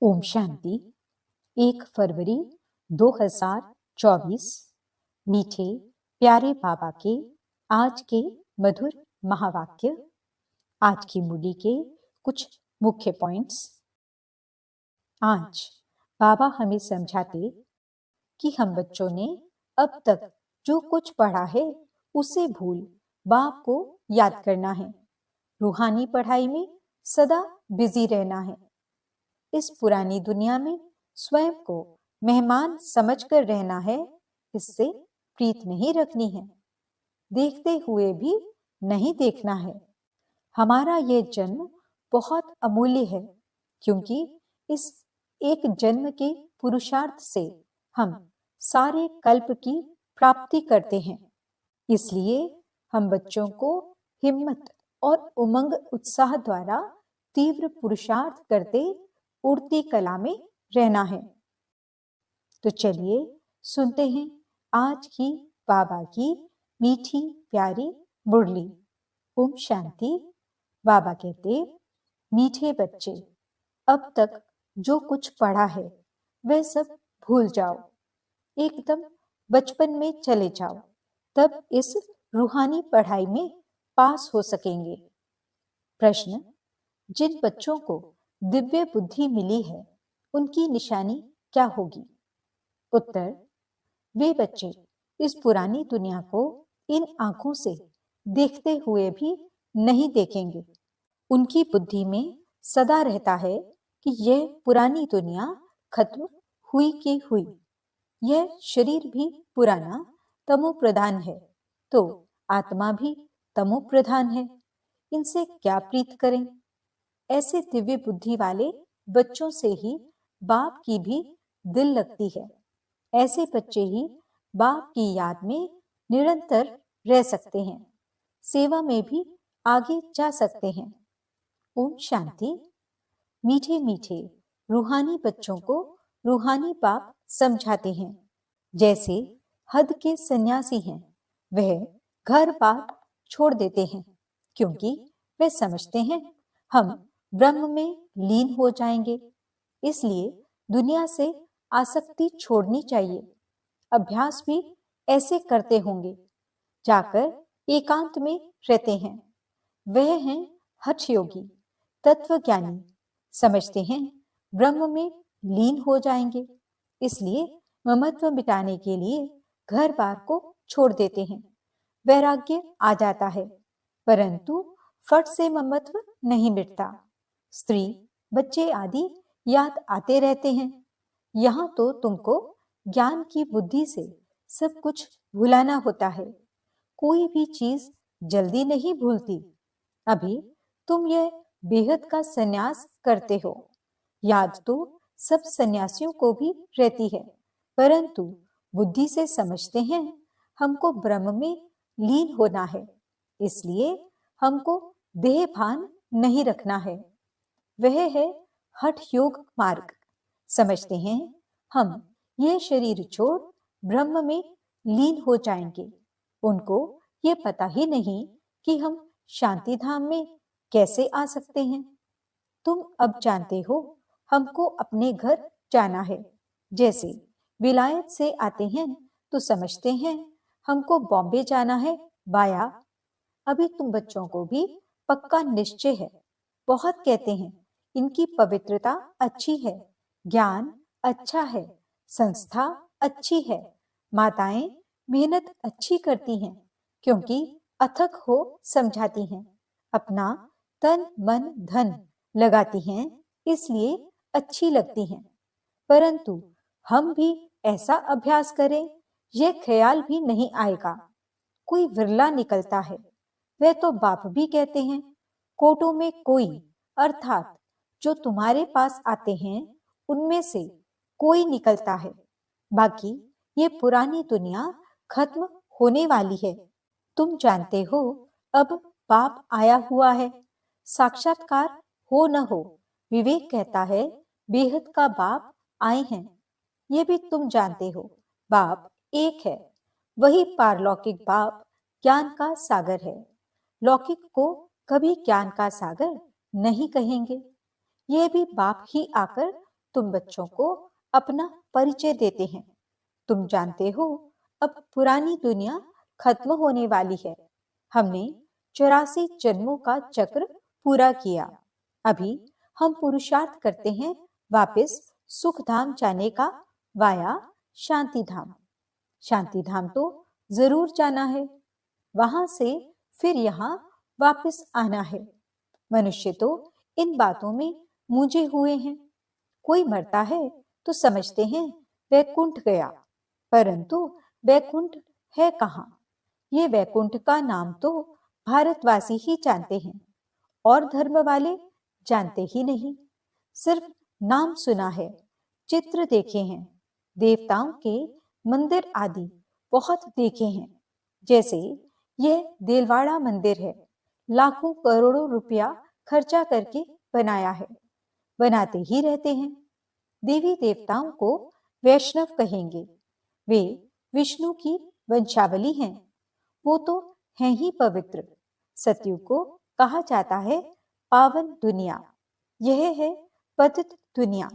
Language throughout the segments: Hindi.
ओम शांति। 1 फरवरी 2024। मीठे प्यारे बाबा के आज के मधुर महावाक्य। आज की मुरली के कुछ मुख्य पॉइंट्स। आज बाबा हमें समझाते कि हम बच्चों ने अब तक जो कुछ पढ़ा है उसे भूल बाप को याद करना है। रूहानी पढ़ाई में सदा बिजी रहना है। इस पुरानी दुनिया में स्वयं को मेहमान समझकर रहना है। इससे प्रीत नहीं रखनी है। देखते हुए भी नहीं देखना है। हमारा ये जन्म बहुत अमूल्य है, क्योंकि इस एक जन्म के पुरुषार्थ से हम सारे कल्प की प्राप्ति करते हैं। इसलिए हम बच्चों को हिम्मत और उमंग उत्साह द्वारा तीव्र पुरुषार्थ करते उड़ती कला में रहना है। तो चलिए सुनते हैं आज की बाबा की मीठी प्यारी मुरली। ओम शांति। बाबा कहते, मीठे बच्चे, अब तक जो कुछ पढ़ा है वह सब भूल जाओ। एकदम बचपन में चले जाओ, तब इस रूहानी पढ़ाई में पास हो सकेंगे। प्रश्न: जिन बच्चों को दिव्य बुद्धि मिली है उनकी निशानी क्या होगी? उत्तर: वे बच्चे इस पुरानी दुनिया को इन आंखों से देखते हुए भी नहीं देखेंगे। उनकी बुद्धि में सदा रहता है कि यह पुरानी दुनिया खत्म हुई की हुई। यह शरीर भी पुराना तमो प्रधान है, तो आत्मा भी तमो प्रधान है। इनसे क्या प्रीत करें? ऐसे दिव्य बुद्धि वाले बच्चों से ही बाप की भी दिल लगती है। ऐसे बच्चे ही बाप की याद में निरंतर रह सकते हैं, सेवा में भी आगे जा सकते हैं। ओम शांति। मीठे मीठे रूहानी बच्चों को रूहानी बाप समझाते हैं। जैसे हद के सन्यासी हैं, वह घर बार छोड़ देते हैं, क्योंकि वे समझते हैं हम ब्रह्म में लीन हो जाएंगे। इसलिए दुनिया से आसक्ति छोड़नी चाहिए। अभ्यास भी ऐसे करते होंगे। जाकर एकांत में रहते हैं। वह हैं हठ योगी, तत्वज्ञानी। समझते हैं ब्रह्म में लीन हो जाएंगे, इसलिए ममत्व मिटाने के लिए घर बार को छोड़ देते हैं। वैराग्य आ जाता है, परंतु फट से ममत्व नहीं मिटता। स्त्री बच्चे आदि याद आते रहते हैं। यहाँ तो तुमको ज्ञान की बुद्धि से सब कुछ भुलाना होता है। कोई भी चीज जल्दी नहीं भूलती। अभी तुम यह बेहद का संन्यास करते हो। याद तो सब सन्यासियों को भी रहती है, परंतु बुद्धि से समझते हैं हमको ब्रह्म में लीन होना है। इसलिए हमको देह भान नहीं रखना है। वह है हठ योग मार्ग। समझते हैं हम ये शरीर छोड़ ब्रह्म में लीन हो जाएंगे। उनको ये पता ही नहीं कि हम शांति धाम में कैसे आ सकते हैं। तुम अब जानते हो हमको अपने घर जाना है। जैसे विलायत से आते हैं तो समझते हैं हमको बॉम्बे जाना है बाया। अभी तुम बच्चों को भी पक्का निश्चय है। बहुत कहते हैं इनकी पवित्रता अच्छी है, ज्ञान अच्छा है, संस्था अच्छी है, माताएं मेहनत अच्छी करती हैं, क्योंकि अथक हो समझाती हैं, अपना तन मन धन लगाती हैं, इसलिए अच्छी लगती हैं। परंतु हम भी ऐसा अभ्यास करें, यह ख्याल भी नहीं आएगा। कोई विरला निकलता है। वह तो बाप भी कहते हैं कोटों में कोई, अर्थात जो तुम्हारे पास आते हैं उनमें से कोई निकलता है। बाकी ये पुरानी दुनिया खत्म होने वाली है। तुम जानते हो अब बाप आया हुआ है। साक्षात्कार हो न हो, विवेक कहता है बेहद का बाप आए हैं। ये भी तुम जानते हो बाप एक है। वही पारलौकिक बाप ज्ञान का सागर है। लौकिक को कभी ज्ञान का सागर नहीं कहेंगे। यह भी बाप ही आकर तुम बच्चों को अपना परिचय देते हैं। तुम जानते हो, अब पुरानी दुनिया खत्म होने वाली है। हमने 84 जन्मों का चक्र पूरा किया। अभी हम पुरुषार्थ करते हैं वापस सुख धाम जाने का, वाया शांति धाम। शांति धाम तो जरूर जाना है, वहां से फिर यहाँ वापस आना है। मनुष्य तो इन बातों में मूंझे हुए हैं। कोई मरता है तो समझते हैं वैकुंठ गया, परंतु वैकुंठ है कहाँ? ये वैकुंठ का नाम तो भारतवासी ही जानते हैं, और धर्म वाले जानते ही नहीं। सिर्फ नाम सुना है, चित्र देखे हैं, देवताओं के मंदिर आदि बहुत देखे हैं। जैसे यह देलवाड़ा मंदिर है, लाखों करोड़ों रुपया खर्चा करके बनाया है, बनाते ही रहते हैं। देवी देवताओं को वैष्णव कहेंगे, वे विष्णु की वंशावली हैं। वो तो हैं ही पवित्र। सतयुग को कहा जाता है पावन दुनिया, यह है पतित दुनिया।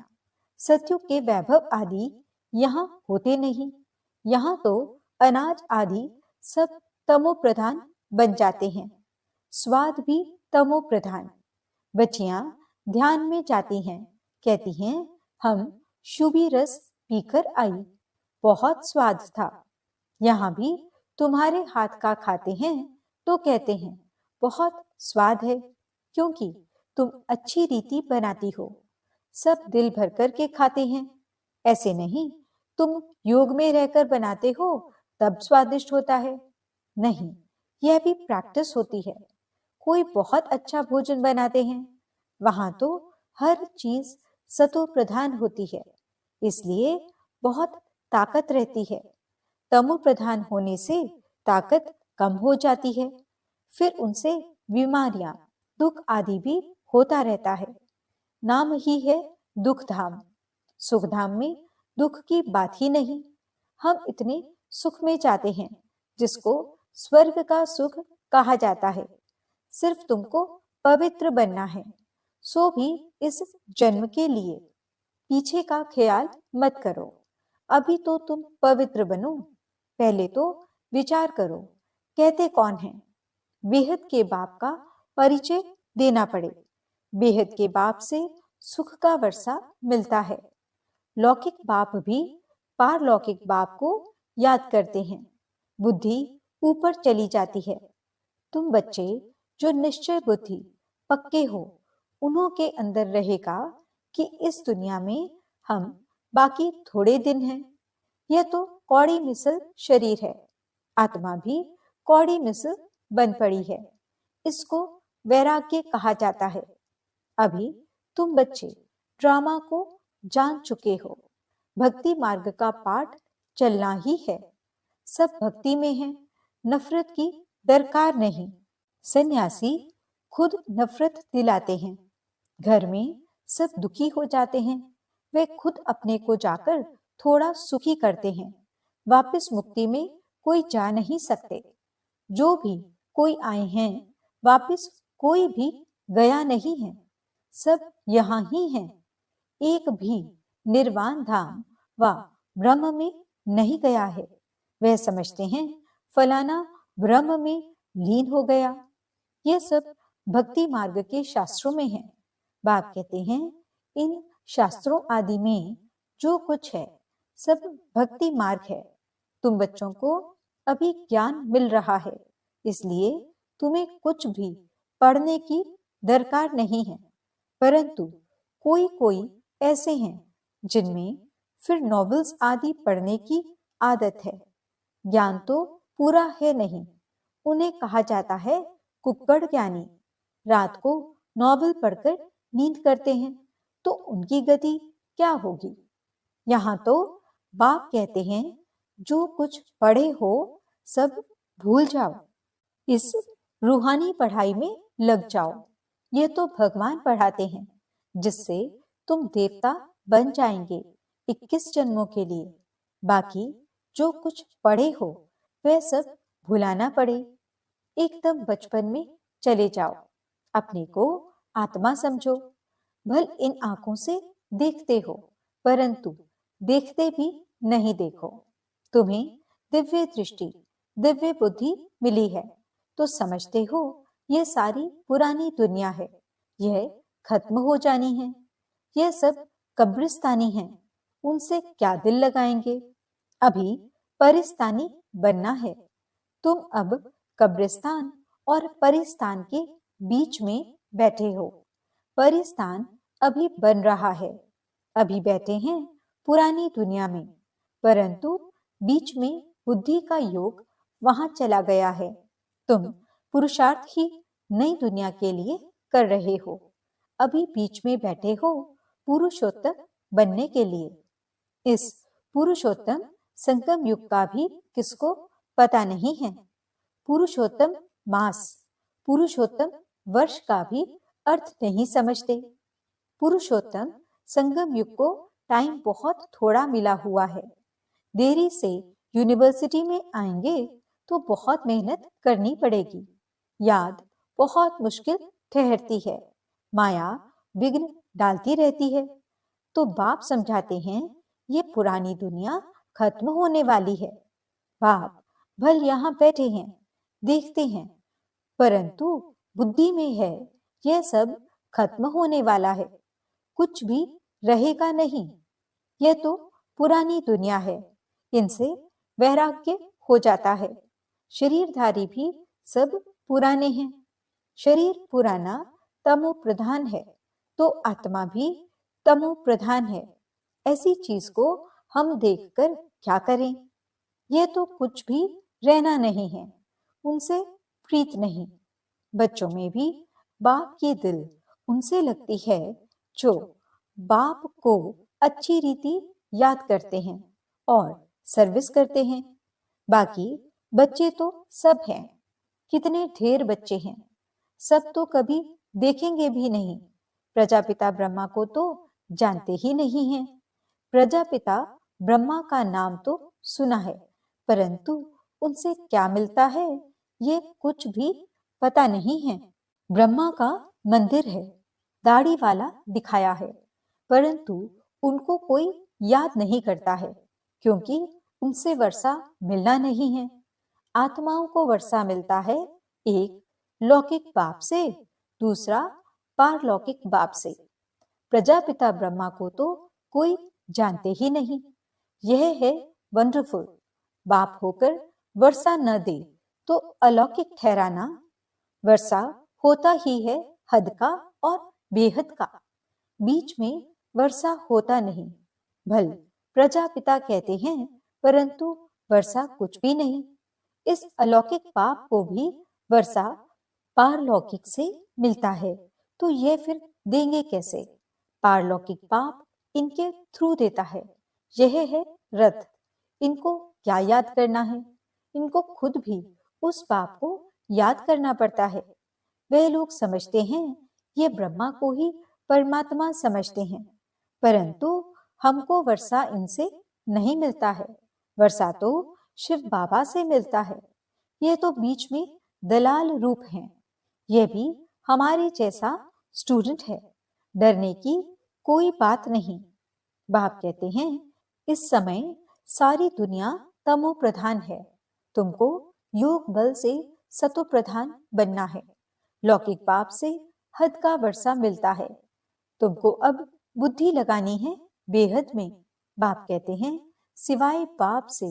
सतयुग के वैभव आदि यहाँ होते नहीं। यहाँ तो अनाज आदि सब तमो प्रधान बन जाते हैं, स्वाद भी तमो प्रधान। बच्चियां ध्यान में जाती हैं, कहती हैं हम शुभी रस पीकर आई, बहुत स्वाद था। यहाँ भी तुम्हारे हाथ का खाते हैं तो कहते हैं बहुत स्वाद है, क्योंकि तुम अच्छी रीति बनाती हो। सब दिल भर कर के खाते हैं। ऐसे नहीं तुम योग में रहकर बनाते हो तब स्वादिष्ट होता है। नहीं, यह भी प्रैक्टिस होती है। कोई बहुत अच्छा भोजन बनाते हैं, वहां तो हर चीज सतो प्रधान होती है, इसलिए बहुत ताकत रहती है। तमो प्रधान होने से ताकत कम हो जाती है, फिर उनसे बीमारियां, दुख आदि भी होता रहता है। नाम ही है दुख धाम। सुख धाम में दुख की बात ही नहीं। हम इतने सुख में जाते हैं जिसको स्वर्ग का सुख कहा जाता है। सिर्फ तुमको पवित्र बनना है, सो भी इस जन्म के लिए। पीछे का ख्याल मत करो, अभी तो तुम पवित्र बनो। पहले तो विचार करो, कहते कौन है? बेहद के बाप का परिचय देना पड़े। बेहद के बाप से सुख का वर्षा मिलता है। लौकिक बाप भी पारलौकिक बाप को याद करते हैं। बुद्धि ऊपर चली जाती है। तुम बच्चे जो निश्चय बुद्धि पक्के हो, उन्हों के अंदर रहेगा कि इस दुनिया में हम बाकी थोड़े दिन हैं। यह तो कौड़ी मिसल शरीर है, आत्मा भी कौड़ी मिसल बन पड़ी है। इसको वैराग्य कहा जाता है। अभी तुम बच्चे ड्रामा को जान चुके हो। भक्ति मार्ग का पाठ चलना ही है। सब भक्ति में है, नफरत की दरकार नहीं। सन्यासी खुद नफरत दिलाते हैं। घर में सब दुखी हो जाते हैं, वे खुद अपने को जाकर थोड़ा सुखी करते हैं। वापस मुक्ति में कोई जा नहीं सकते। जो भी कोई आए हैं, वापस कोई भी गया नहीं है। सब यहाँ ही हैं। एक भी निर्वाण धाम व ब्रह्म में नहीं गया है। वह समझते हैं फलाना ब्रह्म में लीन हो गया। यह सब भक्ति मार्ग के शास्त्रों में है। बाप कहते हैं इन शास्त्रों आदि में जो कुछ है सब भक्ति मार्ग है। तुम बच्चों को अभी ज्ञान मिल रहा है, इसलिए तुम्हें कुछ भी पढ़ने की दरकार नहीं है। परंतु कोई कोई ऐसे हैं जिनमें फिर नॉवेल्स आदि पढ़ने की आदत है। ज्ञान तो पूरा है नहीं, उन्हें कहा जाता है कुक्कड़ ज्ञानी। रात को नॉवेल पढ़कर नींद करते हैं तो उनकी गति क्या होगी? यहाँ तो बाप कहते हैं जो कुछ पढ़े हो सब भूल जाओ, इस रूहानी पढ़ाई में लग जाओ। यह तो भगवान पढ़ाते हैं, जिससे तुम देवता बन जाएंगे 21 जन्मों के लिए। बाकी जो कुछ पढ़े हो वह सब भुलाना पड़े। एकदम बचपन में चले जाओ, अपने को आत्मा समझो। भल इन आंखों से देखते हो, परंतु देखते भी नहीं देखो। तुम्हें दिव्य दृष्टि, दिव्य बुद्धि मिली है, तो समझते हो यह सारी पुरानी दुनिया है, यह खत्म हो जानी है। यह सब कब्रिस्तानी है, उनसे क्या दिल लगाएंगे। अभी परिस्तानी बनना है। तुम अब कब्रिस्तान और परिस्तान के बीच में बैठे हो। परिस्तान अभी बन रहा है, अभी बैठे हैं पुरानी दुनिया में, परंतु बीच में बुद्धि का योग वहां चला गया है। तुम पुरुषार्थ ही नई दुनिया के लिए कर रहे हो। अभी बीच में बैठे हो पुरुषोत्तम बनने के लिए। इस पुरुषोत्तम संगम युग का भी किसको पता नहीं है। पुरुषोत्तम मास, पुरुषोत्तम वर्ष का भी अर्थ नहीं समझते। पुरुषोत्तम संगम युग को टाइम बहुत थोड़ा मिला हुआ है। देरी से यूनिवर्सिटी में आएंगे तो बहुत मेहनत करनी पड़ेगी। याद बहुत मुश्किल ठहरती है, माया विघ्न डालती रहती है। तो बाप समझाते हैं ये पुरानी दुनिया खत्म होने वाली है। बाप भल यहाँ बैठे हैं, देखते हैं, परंतु बुद्धि में है यह सब खत्म होने वाला है, कुछ भी रहेगा नहीं। यह तो पुरानी दुनिया है, इनसे वैराग्य हो जाता है। शरीरधारी भी सब पुराने हैं। शरीर पुराना तमो प्रधान है, तो आत्मा भी तमो प्रधान है। ऐसी चीज को हम देखकर क्या करें। यह तो कुछ भी रहना नहीं है, उनसे प्रीत नहीं। बच्चों में भी बाप की दिल उनसे लगती है जो बाप को अच्छी रीति याद करते हैं और सर्विस करते हैं। बाकी बच्चे तो सब हैं, कितने ढेर बच्चे हैं, सब तो कभी देखेंगे भी नहीं। प्रजापिता ब्रह्मा को तो जानते ही नहीं हैं। प्रजापिता ब्रह्मा का नाम तो सुना है, परंतु उनसे क्या मिलता है ये कुछ भी पता नहीं है। ब्रह्मा का मंदिर है, दाढ़ी वाला दिखाया है, परंतु उनको कोई याद नहीं करता है, क्योंकि उनसे वर्षा मिलना नहीं है। आत्माओं को वर्षा मिलता है, एक लौकिक बाप से, दूसरा पारलौकिक बाप से। प्रजापिता ब्रह्मा को तो कोई जानते ही नहीं। यह है वंडरफुल। बाप होकर वर्षा न दे तो अलौकिक ठहराना। वर्षा होता ही है हद का और बेहद का, बीच में वर्षा होता नहीं। भल प्रजापिता कहते हैं, परंतु वर्षा कुछ भी नहीं। इस अलौकिक पाप को भी वर्षा पारलौकिक से मिलता है, तो यह फिर देंगे कैसे। पारलौकिक पाप इनके थ्रू देता है। यह है रथ। इनको क्या याद करना है, इनको खुद भी उस पाप को याद करना पड़ता है। वे लोग समझते हैं ये ब्रह्मा को ही परमात्मा समझते हैं, परंतु हमको वर्षा इनसे नहीं मिलता है। वर्षा तो शिव बाबा से मिलता है। यह तो बीच में दलाल रूप हैं। यह भी हमारे जैसा स्टूडेंट है, डरने की कोई बात नहीं। बाप कहते हैं इस समय सारी दुनिया तमो प्रधान है, तुमको योग बल से सतो प्रधान बनना है। लौकिक पाप से हद का वर्षा मिलता है, तुमको अब बुद्धि लगानी है बेहद में। बाप कहते हैं सिवाय पाप से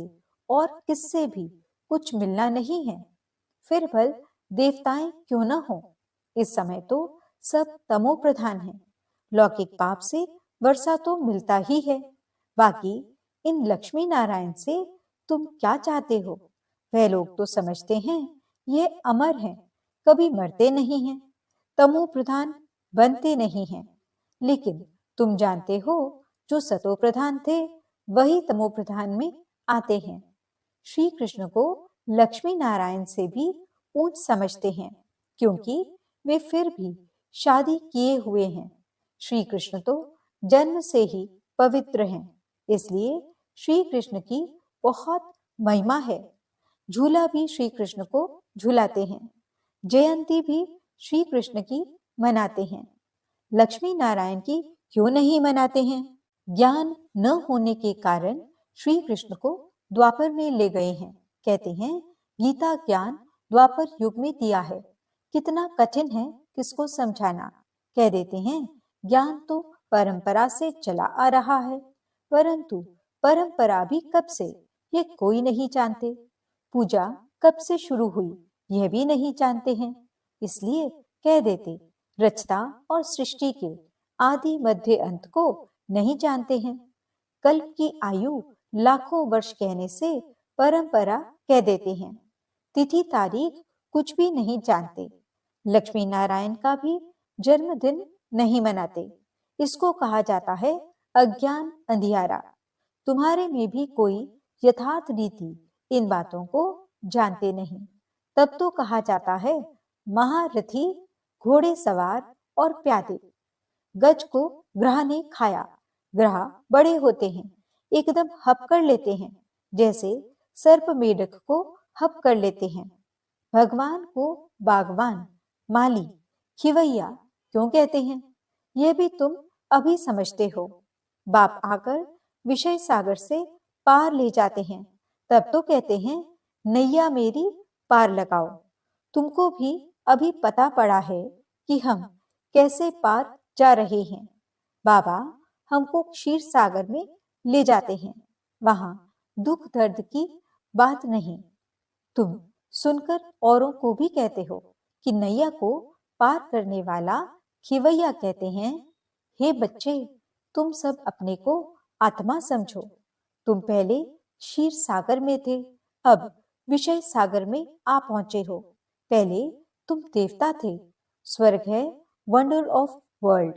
और किससे भी कुछ मिलना नहीं है, फिर भल देवताएं क्यों न हो। इस समय तो सब तमो प्रधान है। लौकिक पाप से वर्षा तो मिलता ही है, बाकी इन लक्ष्मी नारायण से तुम क्या चाहते हो। वह लोग तो समझते हैं ये अमर हैं, कभी मरते नहीं हैं, तमो प्रधान बनते नहीं हैं। लेकिन तुम जानते हो जो सतो प्रधान थे वही तमो प्रधान में आते हैं। श्री कृष्ण को लक्ष्मी नारायण से भी ऊंच समझते हैं, क्योंकि वे फिर भी शादी किए हुए हैं। श्री कृष्ण तो जन्म से ही पवित्र हैं, इसलिए श्री कृष्ण की बहुत महिमा है। झूला भी श्री कृष्ण को झुलाते हैं, जयंती भी श्री कृष्ण की मनाते हैं। लक्ष्मी नारायण की क्यों नहीं मनाते हैं? ज्ञान न होने के कारण श्री कृष्ण को द्वापर में ले गए हैं। कहते हैं गीता ज्ञान द्वापर युग में दिया है, कितना कठिन है किसको समझाना। कह देते हैं ज्ञान तो परंपरा से चला आ रहा है, परंतु परंपरा भी कब से ये कोई नहीं जानते। पूजा कब से शुरू हुई यह भी नहीं जानते हैं। इसलिए कह देते रचता और सृष्टि के आदि मध्य अंत को नहीं जानते हैं। कल्प की आयु लाखों वर्ष कहने से परंपरा कह देते हैं। तिथि तारीख कुछ भी नहीं जानते। लक्ष्मी नारायण का भी जन्मदिन नहीं मनाते। इसको कहा जाता है अज्ञान अंधियारा। तुम्हारे में भी कोई यथार्थ रीति इन बातों को जानते नहीं। तब तो कहा जाता है महारथी, घोड़े सवार और प्यादे। गज को ग्रह ने खाया। ग्रह बड़े होते हैं, एकदम हप कर लेते हैं, जैसे सर्प मेढक को हप कर लेते हैं। भगवान को बागवान, माली, खिवैया क्यों कहते हैं यह भी तुम अभी समझते हो। बाप आकर विषय सागर से पार ले जाते हैं, तब तो कहते हैं नैया मेरी पार लगाओ। तुमको भी अभी पता पड़ा है कि हम कैसे पार जा रहे हैं। बाबा हमको क्षीर सागर में ले जाते हैं, वहां दुख दर्द की बात नहीं। तुम सुनकर औरों को भी कहते हो कि नैया को पार करने वाला खिवैया कहते हैं हे बच्चे, तुम सब अपने को आत्मा समझो। तुम पहले क्षीर सागर में थे, अब विषय सागर में आ पहुंचे हो। पहले तुम देवता थे। स्वर्ग है वंडर ऑफ वर्ल्ड।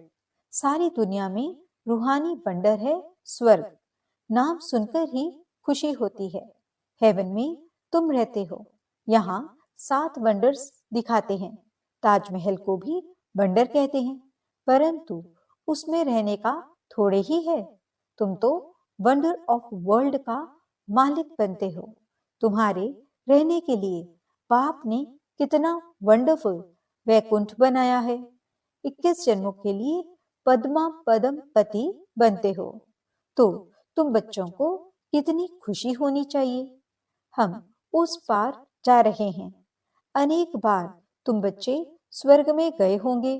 सारी दुनिया में रूहानी वंडर है स्वर्ग। नाम सुनकर ही खुशी होती है। हेवन में तुम रहते हो। यहाँ 7 वंडर्स दिखाते हैं। ताजमहल को भी वंडर कहते हैं, परंतु उसमें रहने का थोड़े ही है। तुम तो वंडर ऑफ वर्ल्ड का मालिक बनते हो। तुम्हारे रहने के लिए बाप ने कितना वंडरफुल वैकुंठ बनाया है। 21 जन्मों के लिए पद्मा पदम पति बनते हो। तो तुम बच्चों को कितनी खुशी होनी चाहिए। हम उस पार जा रहे हैं। अनेक बार तुम बच्चे स्वर्ग में गए होंगे।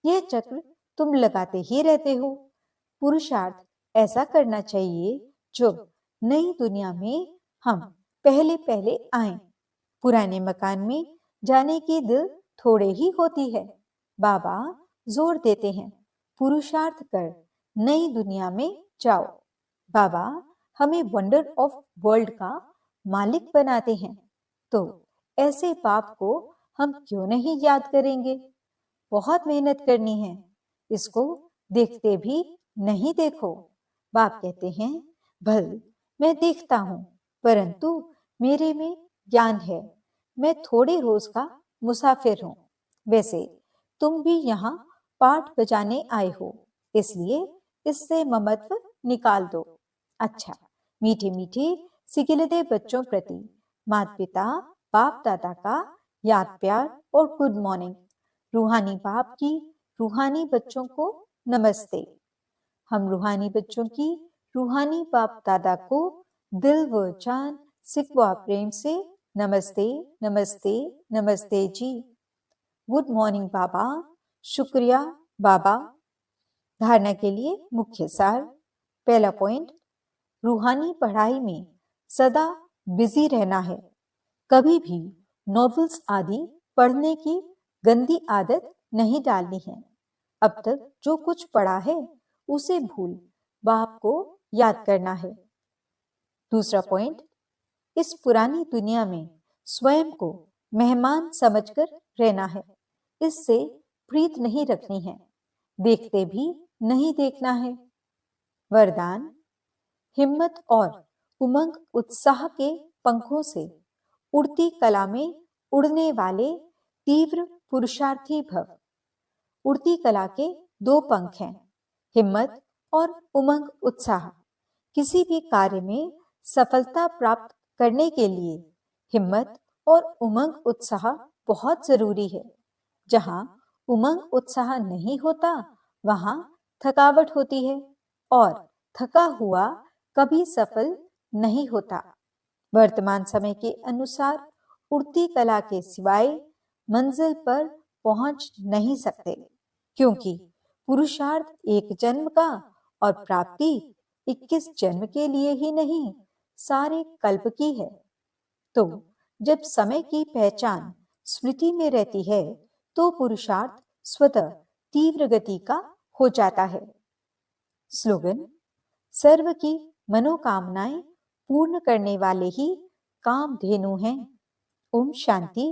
यह चक्र तुम लगाते ही रहते हो। पुरुषार्थ ऐसा करना चाहिए जो नई दुनिया में हम पहले पहले आए। पुराने मकान में जाने की दिल थोड़े ही होती है। बाबा जोर देते हैं पुरुषार्थ कर नई दुनिया में जाओ। बाबा हमें वंडर ऑफ वर्ल्ड का मालिक बनाते हैं, तो ऐसे बाप को हम क्यों नहीं याद करेंगे। बहुत मेहनत करनी है, इसको देखते भी नहीं देखो। बाप कहते हैं भल मैं देखता हूं, परंतु मेरे में ज्ञान है। मैं थोड़े रोज का मुसाफिर हूं। वैसे तुम भी यहाँ पाठ बजाने आए हो, इसलिए इससे ममत्व निकाल दो। अच्छा, मीठे मीठे सिकिलते बच्चों प्रति माता पिता बाप दादा का याद प्यार और गुड मॉर्निंग। रूहानी बाप की रूहानी बच्चों को नमस्ते। हम रूहानी बच्चों की रूहानी बाप दादा को दिल व जान सिकवा प्रेम से नमस्ते नमस्ते नमस्ते जी। गुड मॉर्निंग बाबा। शुक्रिया बाबा। धारणा के लिए मुख्य सार। पहला पॉइंट, रूहानी पढ़ाई में सदा बिजी रहना है। कभी भी नॉवेल्स आदि पढ़ने की गंदी आदत नहीं डालनी है। अब तक जो कुछ पढ़ा है उसे भूल बाप को याद करना है। दूसरा पॉइंट, इस पुरानी दुनिया में स्वयं को मेहमान समझकर रहना है। इससे प्रीत नहीं रखनी है, देखते भी नहीं देखना है। वरदान, हिम्मत और उमंग उत्साह के पंखों से उड़ती कला में उड़ने वाले तीव्र पुरुषार्थी भव। उड़ती कला के 2 पंख हैं, हिम्मत और उमंग उत्साह। किसी भी कार्य में सफलता प्राप्त करने के लिए हिम्मत और उमंग उत्साह बहुत जरूरी है। जहां उमंग उत्साह नहीं होता, वहां थकावट होती है और थका हुआ कभी सफल नहीं होता। वर्तमान समय के अनुसार उड़ती कला के सिवाय मंजिल पर पहुंच नहीं सकते, क्योंकि पुरुषार्थ एक जन्म का और प्राप्ति 21 जन्म के लिए ही नहीं, सारे कल्प की है। तो जब समय की पहचान स्मृति में रहती है तो पुरुषार्थ स्वतः तीव्र गति का हो जाता है। स्लोगन: सर्व की मनोकामनाएं पूर्ण करने वाले ही कामधेनु हैं। ओम शांति।